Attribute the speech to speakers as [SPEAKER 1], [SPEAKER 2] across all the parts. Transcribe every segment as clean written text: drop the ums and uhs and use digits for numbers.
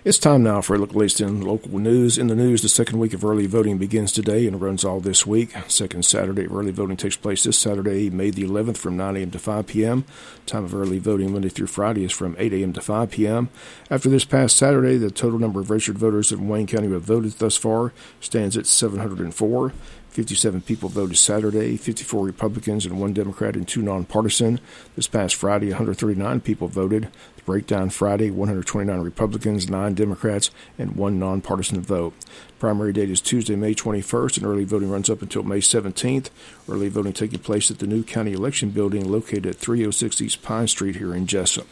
[SPEAKER 1] It's time now for a look at latest in local news. In the news, the second week of early voting begins today and runs all this week. Second Saturday of early voting takes place this Saturday, May the 11th from 9 a.m. to 5 p.m. Time of early voting Monday through Friday is from 8 a.m. to 5 p.m. After this past Saturday, the total number of registered voters in Wayne County who have voted thus far stands at 704. 57 people voted Saturday, 54 Republicans and 1 Democrat and 2 nonpartisan. This past Friday, 139 people voted. The breakdown Friday, 129 Republicans, 9 Democrats, and 1 nonpartisan vote. Primary date is Tuesday, May 21st, and early voting runs up until May 17th. Early voting taking place at the new county election building located at 306 East Pine Street here in Jesup.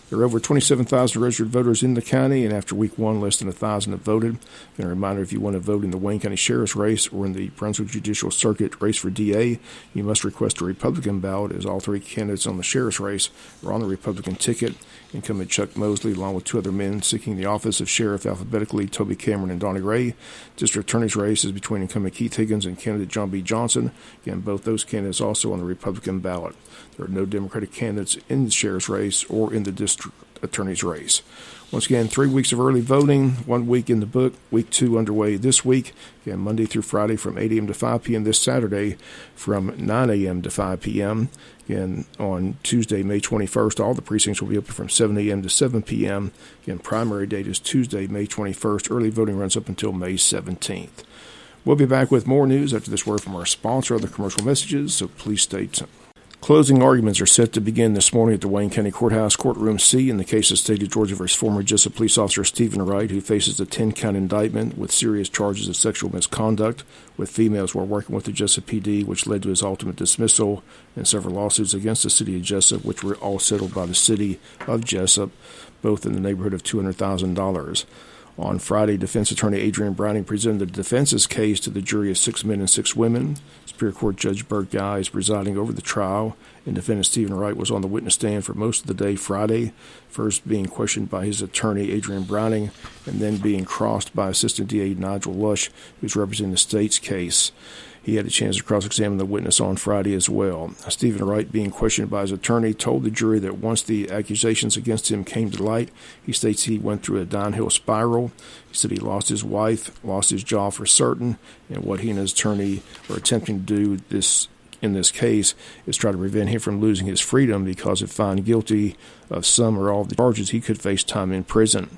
[SPEAKER 1] There are over 27,000 registered voters in the county, and after week one, less than 1,000 have voted. And a reminder, if you want to vote in the Wayne County Sheriff's race or in the Brunswick Judicial Circuit race for DA, you must request a Republican ballot, as all 3 candidates on the Sheriff's race are on the Republican ticket. Incumbent Chuck Mosley, along with 2 other men seeking the office of Sheriff alphabetically, Toby Cameron and Donnie Ray. District Attorney's race is between incumbent Keith Higgins and candidate John B. Johnson. Again, both those candidates also on the Republican ballot. There are no Democratic candidates in the Sheriff's race or in the District Attorney's race. Once again, 3 weeks of early voting, 1 week in the book, week 2 underway this week. Again, Monday through Friday from 8 a.m. to 5 p.m. This Saturday from 9 a.m. to 5 p.m. Again, on Tuesday, May 21st, all the precincts will be open from 7 a.m. to 7 p.m. Again, primary date is Tuesday, May 21st. Early voting runs up until May 17th. We'll be back with more news after this word from our sponsor, other commercial messages, so please stay tuned. Closing arguments are set to begin this morning at the Wayne County Courthouse, Courtroom C, in the case of State of Georgia v. former Jesup police officer Stephen Wright, who faces a 10-count indictment with serious charges of sexual misconduct with females while working with the Jesup PD, which led to his ultimate dismissal, and several lawsuits against the city of Jesup, which were all settled by the city of Jesup, both in the neighborhood of $200,000. On Friday, defense attorney Adrian Browning presented the defense's case to the jury of 6 men and 6 women. Superior Court Judge Bert Guy is presiding over the trial, and defendant Stephen Wright was on the witness stand for most of the day Friday, first being questioned by his attorney Adrian Browning, and then being crossed by Assistant DA Nigel Lush, who's representing the state's case. He had a chance to cross-examine the witness on Friday as well. Stephen Wright, being questioned by his attorney, told the jury that once the accusations against him came to light, he states he went through a downhill spiral. He said he lost his wife, lost his job for certain, and what he and his attorney are attempting to do in this case is try to prevent him from losing his freedom, because if found guilty of some or all of the charges, he could face time in prison.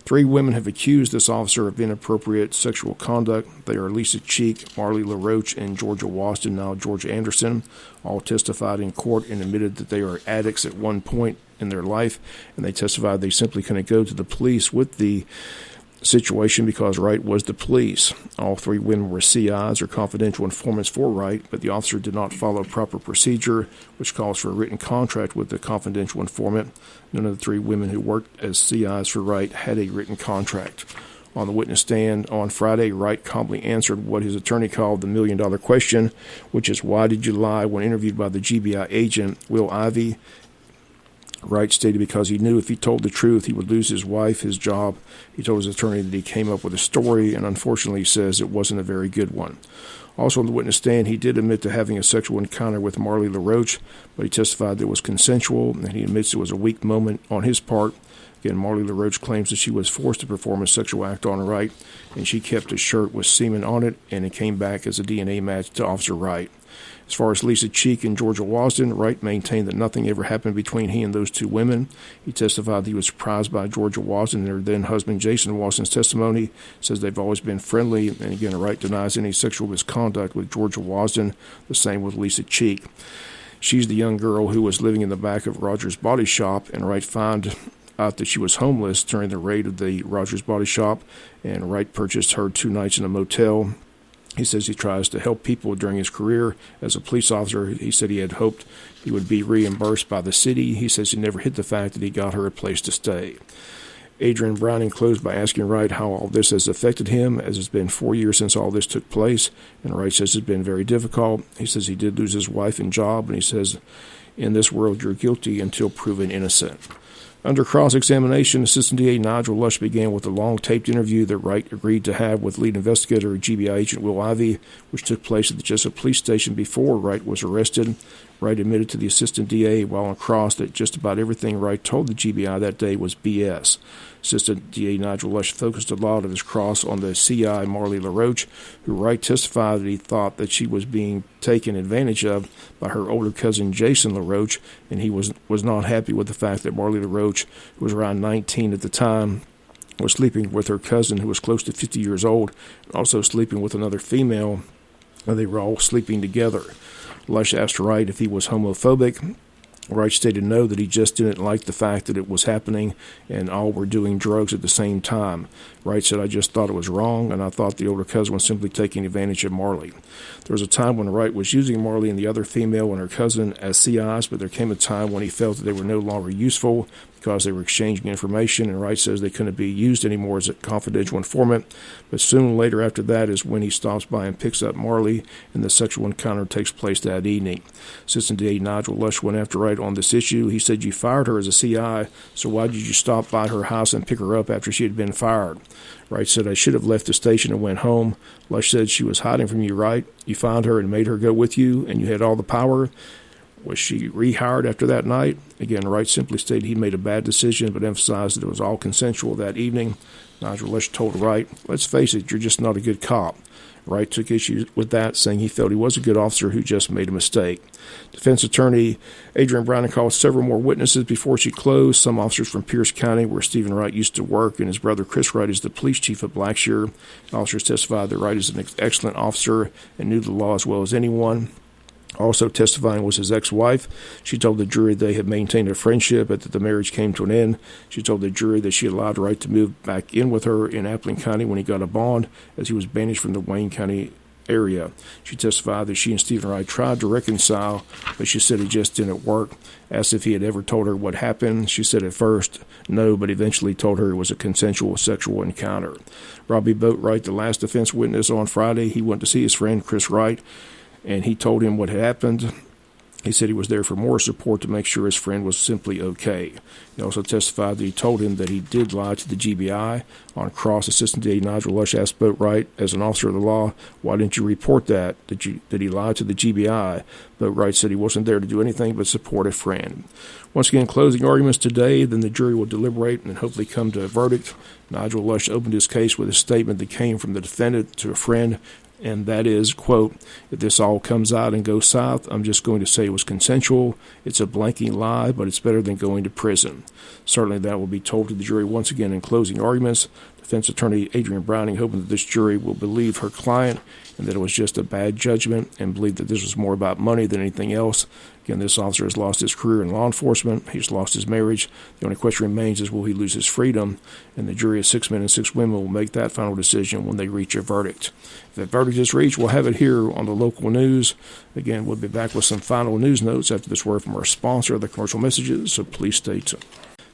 [SPEAKER 1] 3 women have accused this officer of inappropriate sexual conduct. They are Lisa Cheek, Marley LaRoche, and Georgia Waston, now Georgia Anderson. All testified in court and admitted that they are addicts at one point in their life, and they testified they simply couldn't go to the police with the situation because Wright was the police. All 3 women were CIs, or confidential informants for Wright, but the officer did not follow proper procedure, which calls for a written contract with the confidential informant. None of the 3 women who worked as CIs for Wright had a written contract. On the witness stand on Friday, Wright calmly answered what his attorney called the million-dollar question, which is, why did you lie when interviewed by the GBI agent, Will Ivey? Wright stated because he knew if he told the truth, he would lose his wife, his job. He told his attorney that he came up with a story, and unfortunately says it wasn't a very good one. Also on the witness stand, he did admit to having a sexual encounter with Marley LaRoche, but he testified that it was consensual, and he admits it was a weak moment on his part. Again, Marley LaRoche claims that she was forced to perform a sexual act on Wright, and she kept a shirt with semen on it, and it came back as a DNA match to Officer Wright. As far as Lisa Cheek and Georgia Wasden, Wright maintained that nothing ever happened between he and those 2 women. He testified that he was surprised by Georgia Wasden and her then-husband Jason Wasden's testimony. Says they've always been friendly, and again, Wright denies any sexual misconduct with Georgia Wasden, the same with Lisa Cheek. She's the young girl who was living in the back of Rogers Body Shop, and Wright found out that she was homeless during the raid of the Rogers Body Shop, and Wright purchased her 2 nights in a motel. He says he tries to help people during his career as a police officer. He said he had hoped he would be reimbursed by the city. He says he never hid the fact that he got her a place to stay. Adrian Browning closed by asking Wright how all this has affected him, as it's been 4 years since all this took place, and Wright says it's been very difficult. He says he did lose his wife and job, and he says, in this world you're guilty until proven innocent. Under cross-examination, Assistant DA Nigel Lush began with a long-taped interview that Wright agreed to have with lead investigator GBI agent Will Ivey, which took place at the Jesup Police Station before Wright was arrested. Wright admitted to the assistant DA while on cross that just about everything Wright told the GBI that day was BS. Assistant DA Nigel Lush focused a lot of his cross on the CI Marley LaRoche, who Wright testified that he thought that she was being taken advantage of by her older cousin Jason LaRoche, and he was not happy with the fact that Marley LaRoche, who was around 19 at the time, was sleeping with her cousin, who was close to 50 years old, and also sleeping with another female, and they were all sleeping together. Lush asked Wright if he was homophobic. Wright stated no, that he just didn't like the fact that it was happening and all were doing drugs at the same time. Wright said, I just thought it was wrong, and I thought the older cousin was simply taking advantage of Marley. There was a time when Wright was using Marley and the other female and her cousin as CIs, but there came a time when he felt that they were no longer useful because they were exchanging information, and Wright says they couldn't be used anymore as a confidential informant. But soon later after that is when he stops by and picks up Marley, and the sexual encounter takes place that evening. Assistant DA Nigel Lush went after Wright on this issue. He said, you fired her as a CI, so why did you stop by her house and pick her up after she had been fired? Wright said, I should have left the station and went home. Lush said, she was hiding from you, Wright. You found her and made her go with you, and you had all the power. Was she rehired after that night? Again, Wright simply stated he made a bad decision, but emphasized that it was all consensual that evening. Nigel Lush told Wright, let's face it, you're just not a good cop. Wright took issue with that, saying he felt he was a good officer who just made a mistake. Defense attorney Adrian Browning called several more witnesses before she closed. Some officers from Pierce County, where Stephen Wright used to work, and his brother Chris Wright is the police chief of Blackshear. Officers testified that Wright is an excellent officer and knew the law as well as anyone. Also testifying was his ex-wife. She told the jury they had maintained a friendship, but that the marriage came to an end. She told the jury that she allowed Wright to move back in with her in Appling County when he got a bond, as he was banished from the Wayne County area. She testified that she and Stephen Wright tried to reconcile, but she said it just didn't work. Asked if he had ever told her what happened, she said at first no, but eventually told her it was a consensual sexual encounter. Robbie Boatwright, the last defense witness on Friday, he went to see his friend Chris Wright, and he told him what had happened. He said he was there for more support to make sure his friend was simply okay. He also testified that he told him that he did lie to the GBI. On cross, Assistant DA Nigel Lush asked Boatwright, as an officer of the law, why didn't you report that? Did he lie to the GBI? Boatwright said he wasn't there to do anything but support a friend. Once again, closing arguments today, then the jury will deliberate and hopefully come to a verdict. Nigel Lush opened his case with a statement that came from the defendant to a friend, and that is, quote, if this all comes out and goes south, I'm just going to say it was consensual. It's a blanking lie, but it's better than going to prison. Certainly that will be told to the jury once again in closing arguments. Defense attorney Adrian Browning hoping that this jury will believe her client and that it was just a bad judgment and believe that this was more about money than anything else. Again, this officer has lost his career in law enforcement. He's lost his marriage. The only question remains is will he lose his freedom? And the jury of 6 men and 6 women will make that final decision when they reach a verdict. If that verdict is reached, we'll have it here on the local news. Again, we'll be back with some final news notes after this word from our sponsor, the commercial messages, so please stay tuned.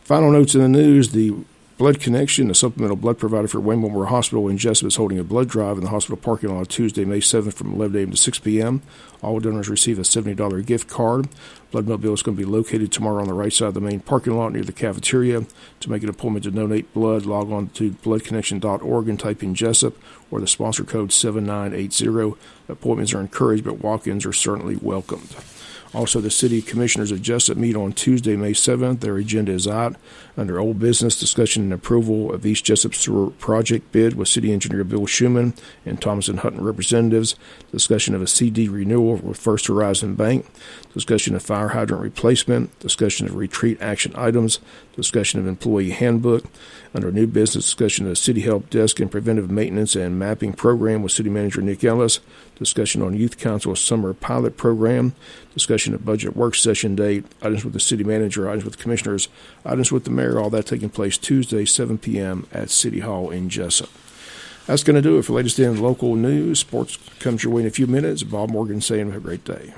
[SPEAKER 1] Final notes in the news, the Blood Connection, a supplemental blood provider for Wayne Memorial Hospital in Jesup, is holding a blood drive in the hospital parking lot on Tuesday, May 7th from 11 a.m. to 6 p.m. All donors receive a $70 gift card. Bloodmobile is going to be located tomorrow on the right side of the main parking lot near the cafeteria. To make an appointment to donate blood, log on to bloodconnection.org and type in Jesup or the sponsor code 7980. Appointments are encouraged, but walk-ins are certainly welcomed. Also, the City Commissioners of Jesup meet on Tuesday, May 7th. Their agenda is out. Under Old Business, discussion and approval of East Jesup Sewer Project bid with City Engineer Bill Schuman and Thomas and Hutton representatives. Discussion of a CD renewal with First Horizon Bank. Discussion of fire hydrant replacement. Discussion of retreat action items. Discussion of employee handbook. Under New Business, discussion of City Help Desk and Preventive Maintenance and Mapping Program with City Manager Nick Ellis. Discussion on Youth Council Summer Pilot Program. Discussion of Budget Work Session date. Items with the City Manager, items with the Commissioners, items with the Mayor, all that taking place Tuesday, 7 p.m. at City Hall in Jesup. That's going to do it for latest in local news. Sports comes your way in a few minutes. Bob Morgan saying have a great day.